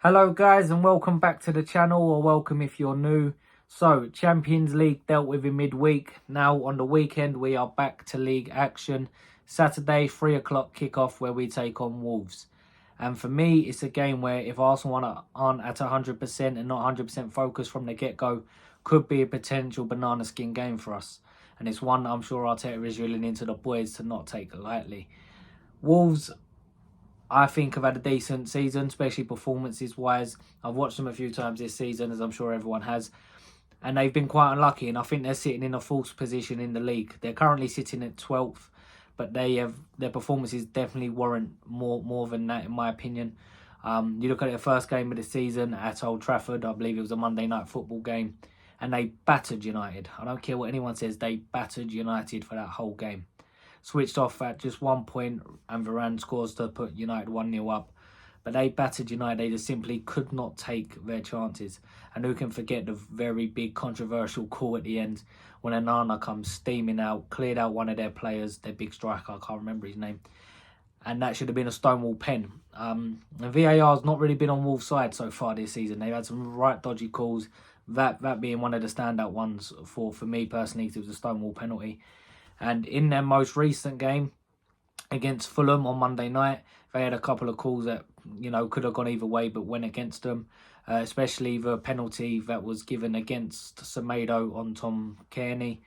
Hello guys and welcome back to the channel, or welcome if you're new. So Champions League dealt with in midweek. Now on the weekend we are back to league action. Saturday 3 o'clock kickoff where we take on Wolves. And for me it's a game where if Arsenal aren't at 100% and not 100% focused from the get-go, could be a potential banana skin game for us. And it's one I'm sure Arteta is drilling into the boys to not take lightly. Wolves, I think, have had a decent season, especially performances-wise. I've watched them a few times this season, as I'm sure everyone has. And they've been quite unlucky, and I think they're sitting in a false position in the league. They're currently sitting at 12th, but their performances definitely warrant more than that, in my opinion. You look at their first game of the season at Old Trafford, I believe it was a Monday night football game, and they battered United. I don't care what anyone says, they battered United for that whole game. Switched off at just 1 point and Varane scores to put United 1-0 up. But they battered United. They just simply could not take their chances. And who can forget the very big controversial call at the end when Onana comes steaming out, cleared out one of their players, their big striker, I can't remember his name. And that should have been a Stonewall pen. And VAR's not really been on Wolves' side so far this season. They've had some right dodgy calls. That being one of the standout ones for me personally, it was a Stonewall penalty. And in their most recent game against Fulham on Monday night, they had a couple of calls that, could have gone either way but went against them. Especially the penalty that was given against Semedo on Tom Cairney.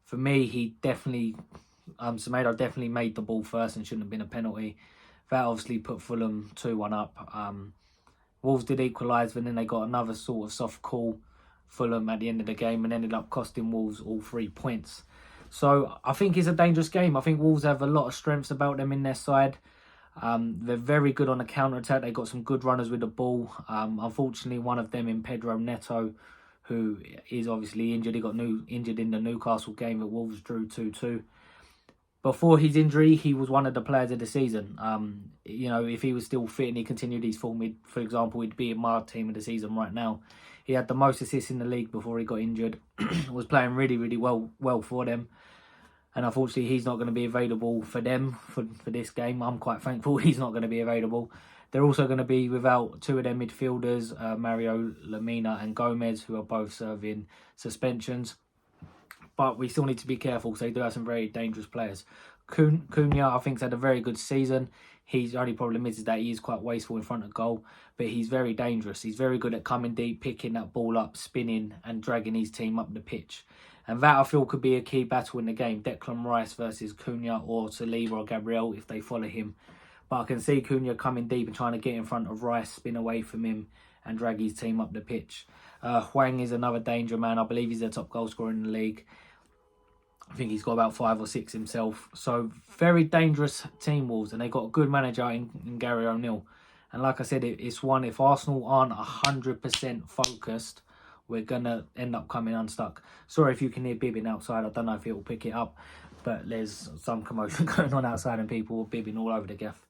For me, Semedo definitely made the ball first and shouldn't have been a penalty. That obviously put Fulham 2-1 up. Wolves did equalise, but then they got another sort of soft call, Fulham, at the end of the game, and ended up costing Wolves all 3 points. So I think it's a dangerous game. I think Wolves have a lot of strengths about them in their side. They're very good on the counter-attack. They've got some good runners with the ball. Unfortunately, one of them in Pedro Neto, who is obviously injured. He got injured in the Newcastle game that Wolves drew 2-2. Before his injury, he was one of the players of the season. If he was still fit and he continued his form, for example, he'd be in my team of the season right now. He had the most assists in the league before he got injured. Was playing really, really well for them. And unfortunately, he's not going to be available for them for this game. I'm quite thankful he's not going to be available. They're also going to be without two of their midfielders, Mario Lemina and Gomez, who are both serving suspensions. But we still need to be careful because they do have some very dangerous players. Cunha, I think, has had a very good season. His only problem is that he is quite wasteful in front of goal, but he's very dangerous. He's very good at coming deep, picking that ball up, spinning and dragging his team up the pitch. And that, I feel, could be a key battle in the game. Declan Rice versus Cunha, or Saliba or Gabriel if they follow him. But I can see Cunha coming deep and trying to get in front of Rice, spin away from him and drag his team up the pitch. Hwang is another danger man. I believe he's the top goal scorer in the league. I think he's got about 5 or 6 himself. So very dangerous team, Wolves. And they've got a good manager in Gary O'Neill. And like I said, it's one, if Arsenal aren't 100% focused, we're going to end up coming unstuck. Sorry if you can hear bibbing outside. I don't know if it will pick it up. But there's some commotion going on outside and people are bibbing all over the gaff.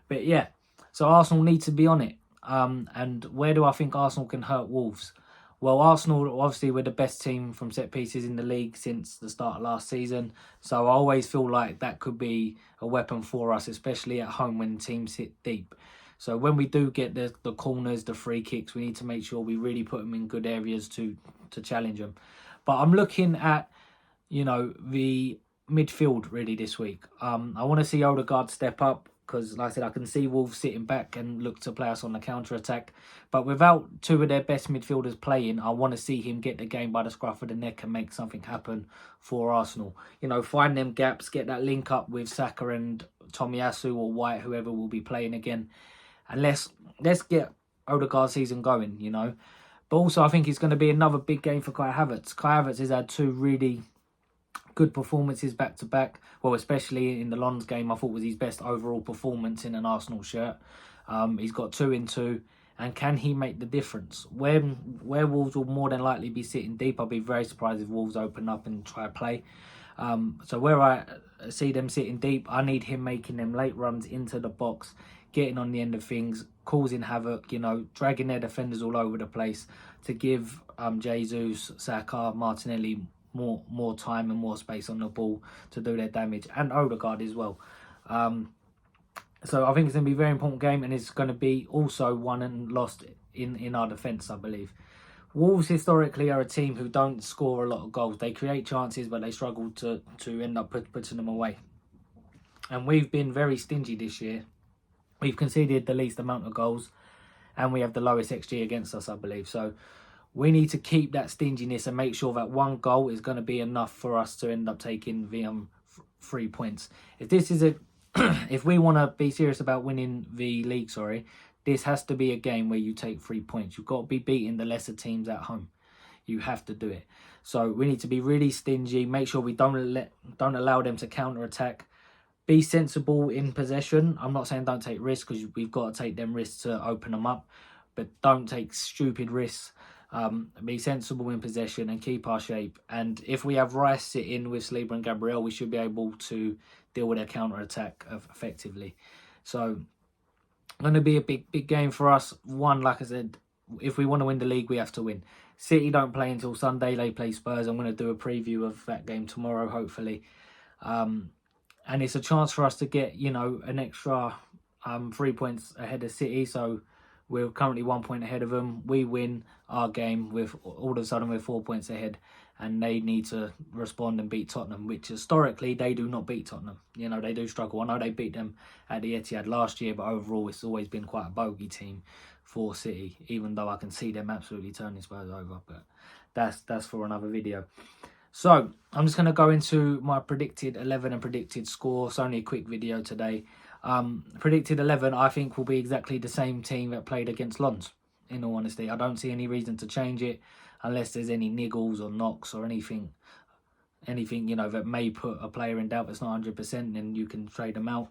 But yeah, so Arsenal need to be on it. And where do I think Arsenal can hurt Wolves? Well, Arsenal, obviously, were the best team from set pieces in the league since the start of last season. So I always feel like that could be a weapon for us, especially at home when teams sit deep. So when we do get the corners, the free kicks, we need to make sure we really put them in good areas to challenge them. But I'm looking at, the midfield really this week. I want to see Odegaard step up. Because, like I said, I can see Wolves sitting back and look to play us on the counter-attack. But without two of their best midfielders playing, I want to see him get the game by the scruff of the neck and make something happen for Arsenal. Find them gaps, get that link up with Saka and Tomiyasu or White, whoever will be playing again. And let's get Odegaard's season going, But also, I think it's going to be another big game for Kai Havertz. Kai Havertz has had 2 really good performances back to back. Well, especially in the Lens game, I thought was his best overall performance in an Arsenal shirt. He's got 2 in 2, and can he make the difference? Where Wolves will more than likely be sitting deep, I'll be very surprised if Wolves open up and try to play. So where I see them sitting deep, I need him making them late runs into the box, getting on the end of things, causing havoc, dragging their defenders all over the place to give Jesus, Saka, Martinelli more time and more space on the ball to do their damage, and Odegaard as well. So I think it's going to be a very important game, and it's going to be also won and lost in our defence, I believe. Wolves historically are a team who don't score a lot of goals. They create chances, but they struggle to end up putting them away. And we've been very stingy this year. We've conceded the least amount of goals, and we have the lowest XG against us, I believe. So we need to keep that stinginess and make sure that one goal is going to be enough for us to end up taking the 3 points. If this is if we want to be serious about winning the league, this has to be a game where you take 3 points. You've got to be beating the lesser teams at home. You have to do it. So we need to be really stingy. Make sure we don't allow them to counter attack. Be sensible in possession. I'm not saying don't take risks, because we've got to take them risks to open them up, but don't take stupid risks. Be sensible in possession and keep our shape. And if we have Rice sitting with Saliba and Gabriel, we should be able to deal with their counter attack effectively. So going to be a big game for us. One, like I said, if we want to win the league, we have to win. City don't play until Sunday. They play Spurs. I'm going to do a preview of that game tomorrow, hopefully. And it's a chance for us to get, an extra 3 points ahead of City. So we're currently 1 point ahead of them. We win our game, with all of a sudden we're 4 points ahead, and they need to respond and beat Tottenham, which historically they do not beat Tottenham. They do struggle. I know they beat them at the Etihad last year, but overall it's always been quite a bogey team for City, even though I can see them absolutely turning Spurs over. But that's for another video. So I'm just going to go into my predicted 11 and predicted score. It's only a quick video today. Predicted 11, I think, will be exactly the same team that played against Lens, in all honesty. I don't see any reason to change it unless there's any niggles or knocks or anything, that may put a player in doubt that's not 100%, and you can trade them out.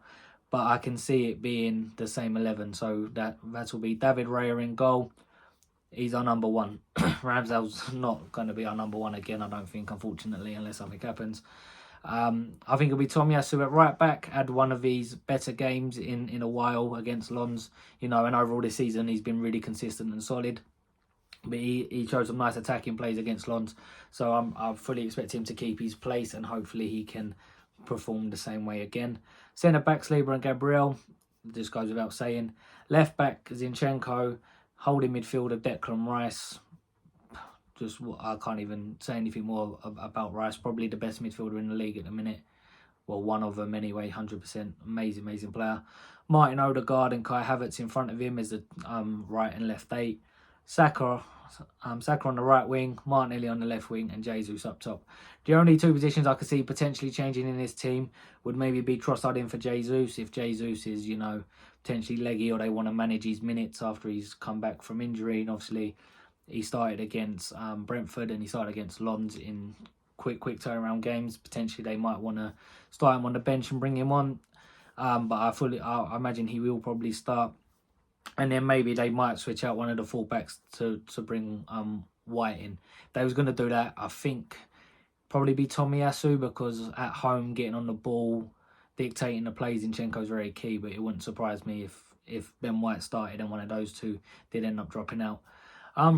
But I can see it being the same 11. So that will be David Raya in goal. He's our number one. Ramsdale's not going to be our number one again, I don't think, unfortunately, unless something happens. I think it'll be Tomiyasu at right back. Had one of his better games in a while against Lens. And overall this season he's been really consistent and solid. But he showed some nice attacking plays against Lens. So I fully expect him to keep his place, and hopefully he can perform the same way again. Centre back Saliba and Gabriel. This goes without saying. Left back Zinchenko. Holding midfielder Declan Rice. I can't even say anything more about Rice. Probably the best midfielder in the league at the minute. Well, one of them anyway, 100%. Amazing player. Martin Odegaard and Kai Havertz in front of him as the right and left 8. Saka on the right wing, Martinelli on the left wing, and Jesus up top. The only two positions I could see potentially changing in this team would maybe be Trossard in for Jesus, if Jesus is, potentially leggy, or they want to manage his minutes after he's come back from injury. And obviously he started against Brentford, and he started against Lens in quick turnaround games. Potentially they might want to start him on the bench and bring him on. But I imagine he will probably start. And then maybe they might switch out one of the fullbacks to bring White in. If they was going to do that, I think probably be Tomiyasu, because at home, getting on the ball, dictating the plays, Zinchenko is very key. But it wouldn't surprise me if Ben White started and one of those two did end up dropping out.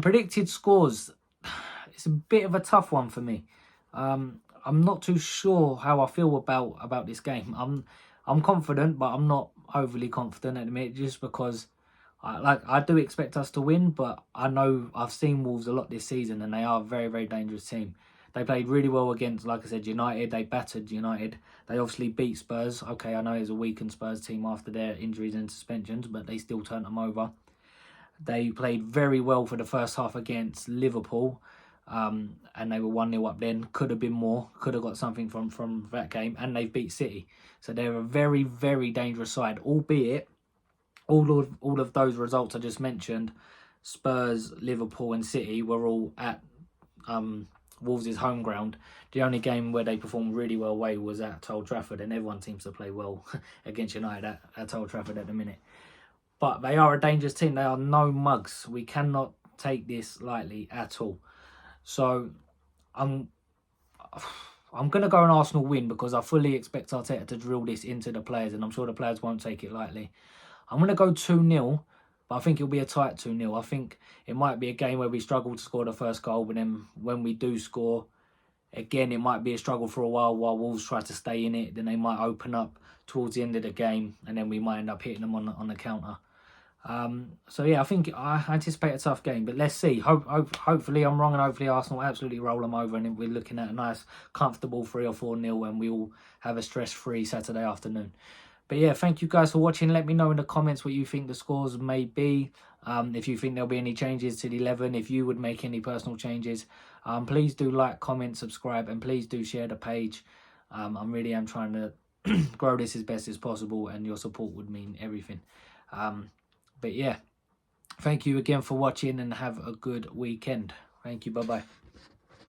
Predicted scores. It's a bit of a tough one for me. I'm not too sure how I feel about this game. I'm confident, but I'm not overly confident at the minute, just because I do expect us to win, but I know I've seen Wolves a lot this season, and they are a very, very dangerous team. They played really well against, like I said, United. They battered United. They obviously beat Spurs. Okay, I know it's a weakened Spurs team after their injuries and suspensions, but they still turned them over. They played very well for the first half against Liverpool, and they were 1-0 up then. Could have been more. Could have got something from that game, and they've beat City. So they're a very, very dangerous side, albeit all of those results I just mentioned, Spurs, Liverpool and City, were all at Wolves' home ground. The only game where they performed really well away was at Old Trafford, and everyone seems to play well against United at Old Trafford at the minute. But they are a dangerous team. They are no mugs. We cannot take this lightly at all. So I'm going to go an Arsenal win, because I fully expect Arteta to drill this into the players, and I'm sure the players won't take it lightly. I'm going to go 2-0, but I think it'll be a tight 2-0. I think it might be a game where we struggle to score the first goal, but then when we do score, Again, it might be a struggle for a while Wolves try to stay in it. Then they might open up towards the end of the game, and then we might end up hitting them on the counter. So yeah, I anticipate a tough game, but let's see. Hopefully I'm wrong, and hopefully Arsenal absolutely roll them over, and we're looking at a nice, comfortable 3 or 4-0, and we all have a stress-free Saturday afternoon. But yeah, thank you guys for watching. Let me know in the comments what you think the scores may be. If you think there'll be any changes to the 11, if you would make any personal changes. Please do like, comment, subscribe, and please do share the page. I really am trying to grow this as best as possible, and your support would mean everything. But yeah, thank you again for watching, and have a good weekend. Thank you. Bye-bye.